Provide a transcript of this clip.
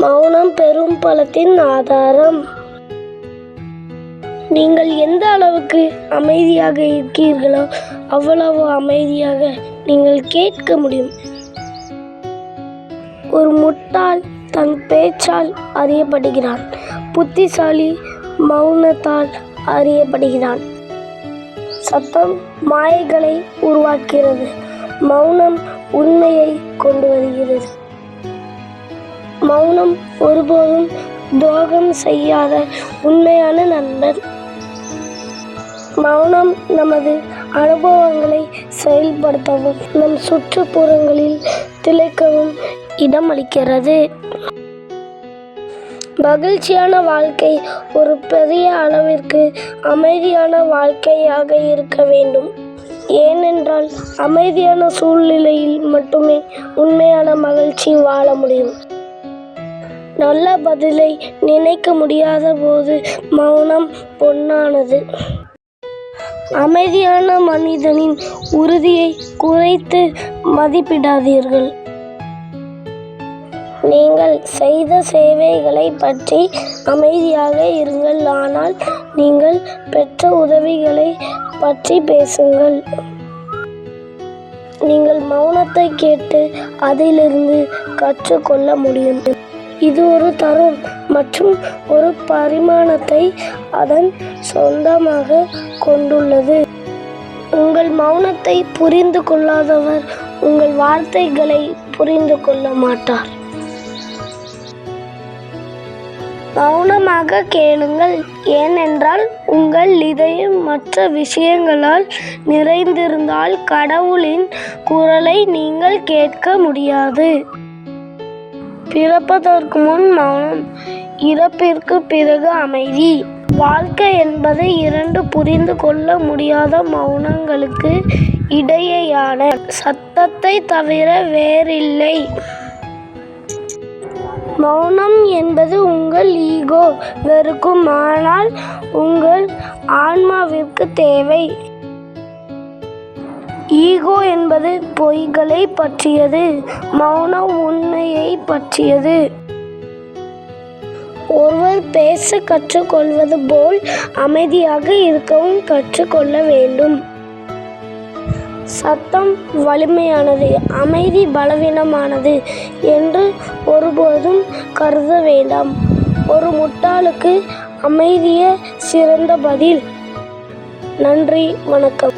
மௌனம் பெரும் பலத்தின் ஆதாரம். நீங்கள் எந்த அளவுக்கு அமைதியாக இருக்கிறீர்களோ அவ்வளவு அமைதியாக நீங்கள் கேட்க முடியும். ஒரு முட்டாள் தன் பேச்சால் அறியப்படுகிறான், புத்திசாலி மௌனத்தால் அறியப்படுகிறான். சத்தம் மாயைகளை உருவாக்குகிறது, மௌனம் உண்மையை கொண்டு வருகிறது. மௌனம் ஒருபோதும் துரோகம் செய்யாத உண்மையான நண்பர். மௌனம் நமது அனுபவங்களை செயல்படுத்தவும் நம் சுற்றுப்புறங்களில் திளைக்கவும் இடமளிக்கிறது. மகிழ்ச்சியான வாழ்க்கை ஒரு பெரிய அளவிற்கு அமைதியான வாழ்க்கையாக இருக்க வேண்டும். ஏனென்றால் அமைதியான சூழ்நிலையில் மட்டுமே உண்மையான மகிழ்ச்சி வாழ முடியும். நல்ல பதிலை நினைக்க முடியாத போது மௌனம் பொன்னானது. அமைதியான மனிதனின் உறுதியை குறைத்து மதிப்பிடாதீர்கள். நீங்கள் செய்த சேவைகளை பற்றி அமைதியாக இருங்கள், ஆனால் நீங்கள் பெற்ற உதவிகளை பற்றி பேசுங்கள். நீங்கள் மௌனத்தை கேட்டு அதிலிருந்து கற்றுக்கொள்ள முடியும். இது ஒரு தரம் மற்றும் ஒரு பரிமாணத்தை அதன் சொந்தமாக கொண்டுள்ளது. உங்கள் மௌனத்தை புரிந்து கொள்ளாதவர் உங்கள் வார்த்தைகளை புரிந்து கொள்ள மாட்டார். மௌனமாக கேளுங்கள், ஏனென்றால் உங்கள் இதயம் மற்ற விஷயங்களால் நிறைந்திருந்தால் கடவுளின் குரலை நீங்கள் கேட்க முடியாது. பிறப்பதற்கு முன் மௌனம், இறப்பிற்கு பிறகு அமைதி. வாழ்க்கை என்பது இரண்டு புரிந்து கொள்ள முடியாத மௌனங்களுக்கு இடையேயான சத்தத்தை தவிர வேறில்லை. மௌனம் என்பது உங்கள் ஈகோ வெறுக்கும், ஆனால் உங்கள் ஆன்மாவிற்கு தேவை. ஈகோ என்பது பொய்களை பற்றியது, மௌனம் உண்மையை பற்றியது. ஒருவர் பேச கற்றுக்கொள்வது போல் அமைதியாக இருக்கவும் கற்றுக்கொள்ள வேண்டும். சத்தம் வலிமையானது, அமைதி பலவீனமானது என்று ஒருபோதும் கருத வேண்டாம். ஒரு முட்டாளுக்கு அமைதியே சிறந்த பதில். நன்றி, வணக்கம்.